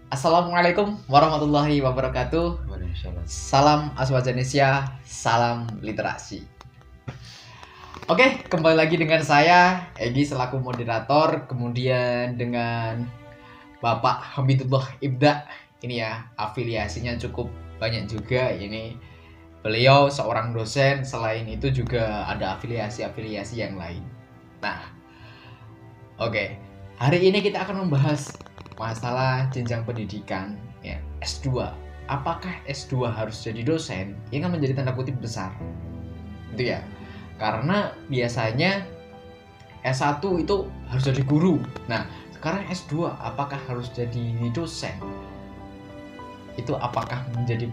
Assalamualaikum warahmatullahi wabarakatuh. Waalaikumsalam. Salam Aswajanesia, salam literasi. Oke, kembali lagi dengan saya Egi selaku moderator, kemudian dengan Bapak Hamidullah Ibda. Ini ya, afiliasinya cukup banyak juga. Ini beliau seorang dosen, selain itu juga ada afiliasi-afiliasi yang lain. Nah, oke. Hari ini kita akan membahas masalah jenjang pendidikan ya, S2. Apakah S2 harus jadi dosen? Ini kan menjadi tanda kutip besar. Itu ya. Karena biasanya S1 itu harus jadi guru. Nah, sekarang S2 apakah harus jadi dosen? Itu apakah menjadi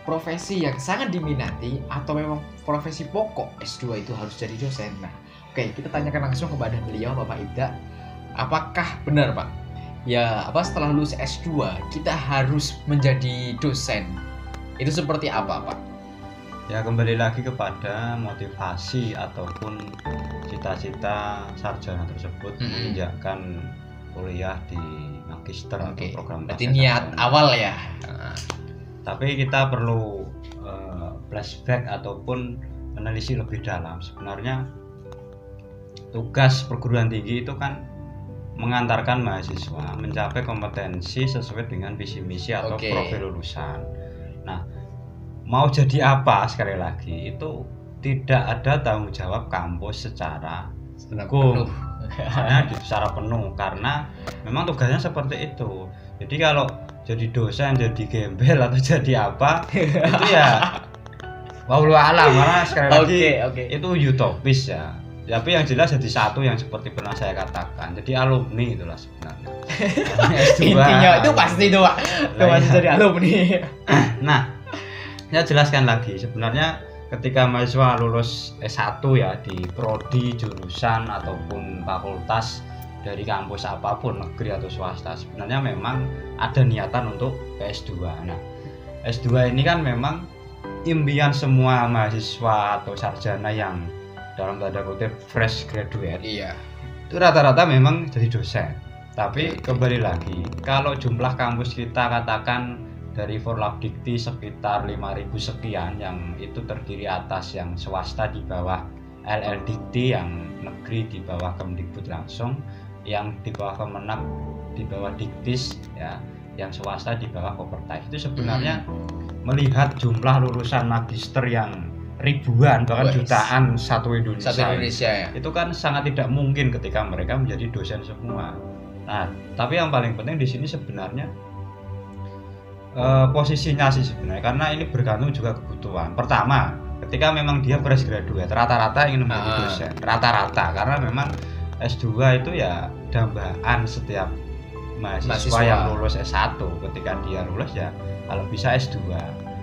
profesi yang sangat diminati atau memang profesi pokok S2 itu harus jadi dosen? Nah, oke, kita tanyakan langsung kepada beliau, Bapak Ibda. Apakah benar, Pak? Ya, setelah lulus S2 kita harus menjadi dosen? Itu seperti apa, Pak? Ya, kembali lagi kepada motivasi ataupun cita-cita sarjana tersebut menginjakkan kuliah di magister atau program berarti niat awal ya. Tapi kita perlu flashback ataupun menelisik lebih dalam. Sebenarnya tugas perguruan tinggi itu kan mengantarkan mahasiswa mencapai kompetensi sesuai dengan visi misi atau profil lulusan. Nah, mau jadi apa sekali lagi itu tidak ada tanggung jawab kampus secara penuh. Secara penuh karena memang tugasnya seperti itu. Jadi kalau jadi dosen, jadi gembel atau jadi apa itu ya wallahu alam, karena sekali lagi itu utopis ya. Tapi yang jelas jadi satu yang seperti pernah saya katakan, jadi alumni itulah sebenarnya. Intinya itu pasti itu, Pak. Itu pasti jadi alumni. Nah, saya jelaskan lagi. Sebenarnya ketika mahasiswa lulus S1 ya di prodi, jurusan ataupun fakultas dari kampus apapun, negeri atau swasta, sebenarnya memang ada niatan untuk S2. Nah, S2 ini kan memang impian semua mahasiswa atau sarjana yang dalam tanda kutip fresh graduate. Iya. Itu rata-rata memang jadi dosen. Tapi kembali lagi, kalau jumlah kampus kita katakan dari Forlabdikti sekitar 5.000 sekian, yang itu terdiri atas yang swasta di bawah LLDikti, yang negeri di bawah Kemdikbud langsung, yang di bawah Kemenak di bawah Diktis ya, yang swasta di bawah Kopertai. Itu sebenarnya melihat jumlah lulusan magister yang ribuan bahkan jutaan satu Indonesia ya. Itu kan sangat tidak mungkin ketika mereka menjadi dosen semua. Nah, tapi yang paling penting di sini sebenarnya posisinya sih sebenarnya, karena ini bergantung juga kebutuhan. Pertama, ketika memang dia fresh graduate, rata-rata ingin menjadi dosen, rata-rata, karena memang S2 itu ya dambaan setiap mahasiswa yang lulus S1. Ketika dia lulus ya kalau bisa S2.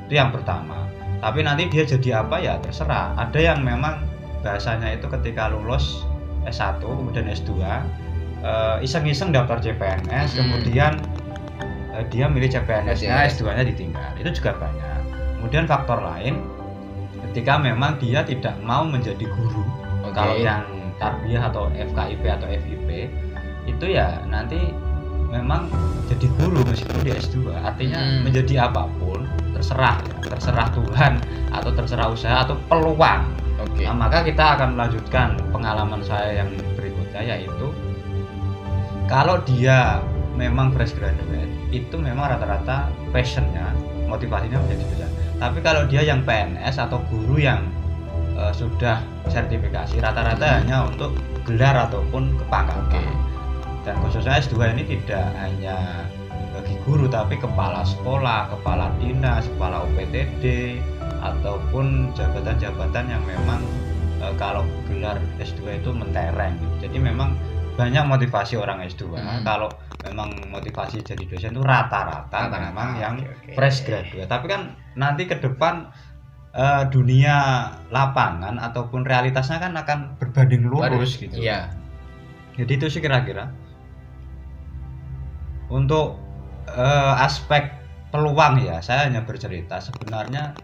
Itu yang pertama. Tapi nanti dia jadi apa ya terserah. Ada yang memang bahasanya itu ketika lulus S1 kemudian S2 iseng-iseng daftar CPNS, kemudian dia milih CPNS-nya, S2-nya ditinggal. Itu juga banyak. Kemudian faktor lain, ketika memang dia tidak mau menjadi guru. Kalau yang tarbiyah atau FKIP atau FIP itu ya nanti memang jadi guru meskipun di S2. Artinya menjadi apapun terserah Tuhan atau terserah usaha atau peluang. Nah, maka kita akan melanjutkan pengalaman saya yang berikutnya, yaitu kalau dia memang fresh graduate itu memang rata-rata passionnya, motivasinya menjadi dosen. Tapi kalau dia yang PNS atau guru yang sudah sertifikasi, rata-rata hanya untuk gelar ataupun kepangkatan. Dan khususnya S2 ini tidak hanya bagi guru, tapi kepala sekolah, kepala dinas, kepala UPTD, ataupun jabatan-jabatan yang memang kalau gelar S2 itu mentereng. Jadi memang banyak motivasi orang S2. Kalau memang motivasi jadi dosen itu rata-rata memang yang fresh graduate. Tapi kan nanti ke depan dunia lapangan ataupun realitasnya kan akan berbanding lurus gitu. Iya. Jadi itu sih kira-kira untuk aspek peluang ya, saya hanya bercerita sebenarnya.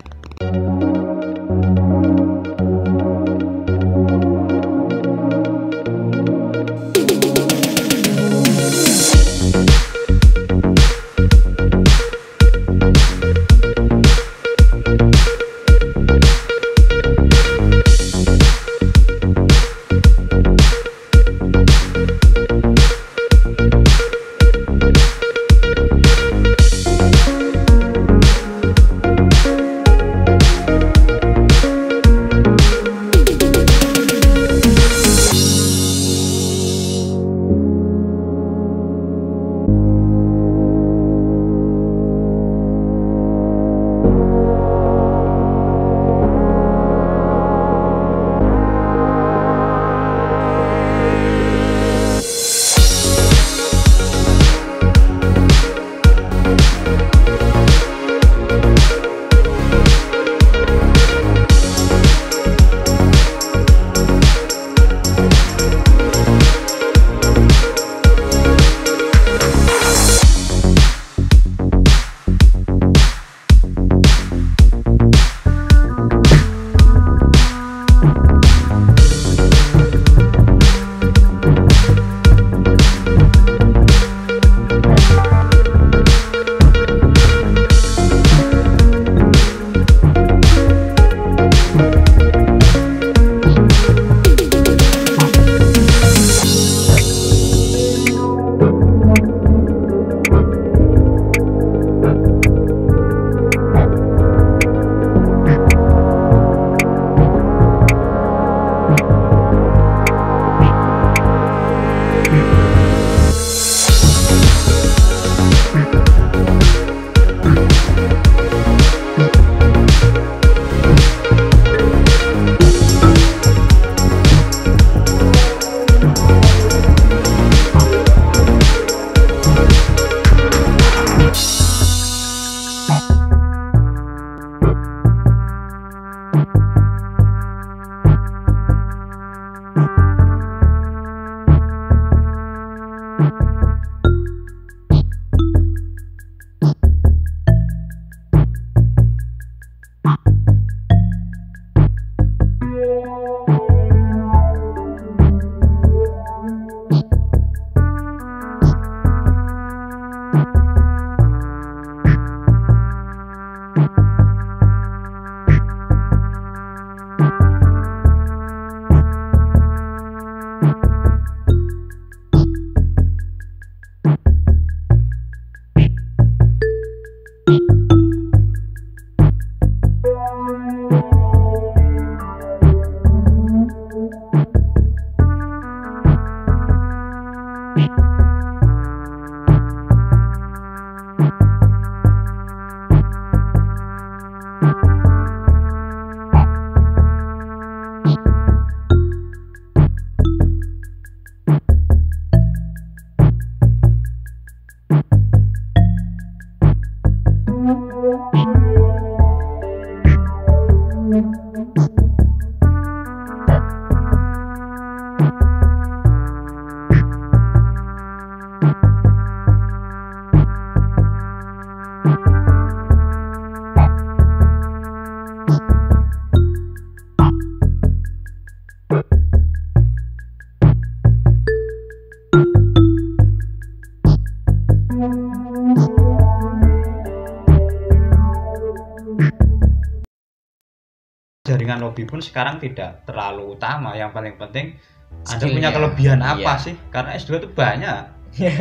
Jaringan lobby pun sekarang tidak terlalu utama. Yang paling penting Anda Skillnya. punya kelebihan apa Iya. sih? Karena S2 itu banyak.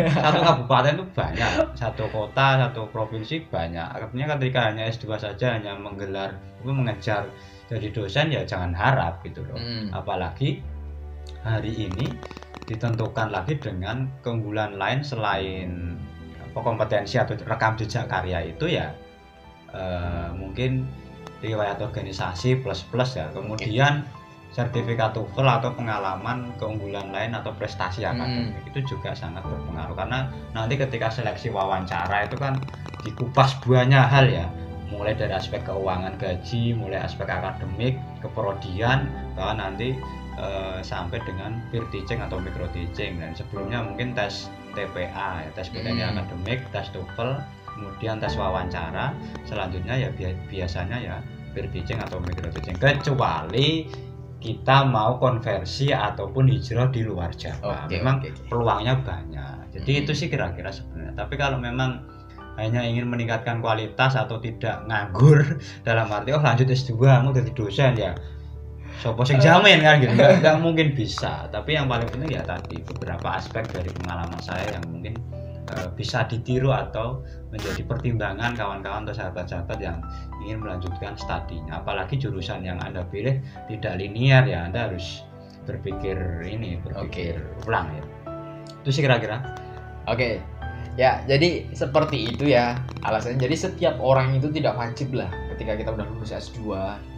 Satu kabupaten itu banyak, satu kota, satu provinsi banyak. Artinya ketika hanya S2 saja hanya mengejar jadi dosen ya jangan harap gitu loh. Apalagi hari ini ditentukan lagi dengan keunggulan lain selain kompetensi atau rekam jejak karya itu ya mungkin riwayat organisasi plus ya, kemudian sertifikat TOEFL atau pengalaman keunggulan lain atau prestasi akademik itu juga sangat berpengaruh, karena nanti ketika seleksi wawancara itu kan dikupas banyak hal ya, mulai dari aspek keuangan gaji, mulai aspek akademik, keprodian, bahkan nanti sampai dengan peer teaching atau micro teaching. Dan sebelumnya mungkin tes TPA, tes kompetensi akademik, tes TOEFL, kemudian tes wawancara, selanjutnya ya biasanya ya peer teaching atau micro teaching, kecuali kita mau konversi ataupun hijrah di luar Jawa. Memang peluangnya banyak. Jadi itu sih kira-kira sebenarnya. Tapi kalau memang hanya ingin meningkatkan kualitas atau tidak nganggur dalam arti lanjut S2 mau jadi dosen ya sopo sing jamin kan gitu, nggak mungkin bisa. Tapi yang paling penting ya tadi beberapa aspek dari pengalaman saya yang mungkin bisa ditiru atau menjadi pertimbangan kawan-kawan atau sahabat-sahabat yang ingin melanjutkan studinya. Apalagi jurusan yang Anda pilih tidak linear ya, Anda harus berpikir ulang ya. Itu sih kira-kira. Oke. Ya, jadi seperti itu ya alasannya. Jadi setiap orang itu tidak wajib lah ketika kita udah lulus S2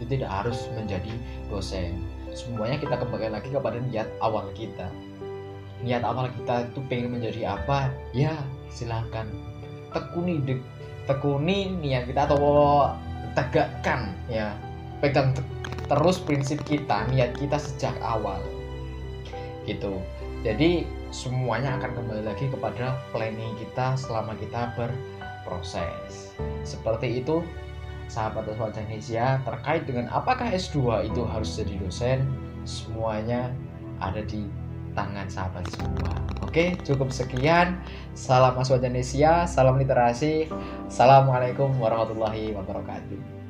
itu tidak harus menjadi dosen. Semuanya kita kembali lagi kepada niat awal kita. Niat awal kita itu pengen menjadi apa? Ya, silakan tekuni niat kita atau tegakkan ya. Pegang terus prinsip kita, niat kita sejak awal. Gitu. Jadi semuanya akan kembali lagi kepada planning kita selama kita berproses. Seperti itu sahabat Aswad Indonesia, terkait dengan apakah S2 itu harus jadi dosen, semuanya ada di tangan sahabat semua. Oke, cukup sekian. Salam Aswad Indonesia, salam literasi. Assalamualaikum warahmatullahi wabarakatuh.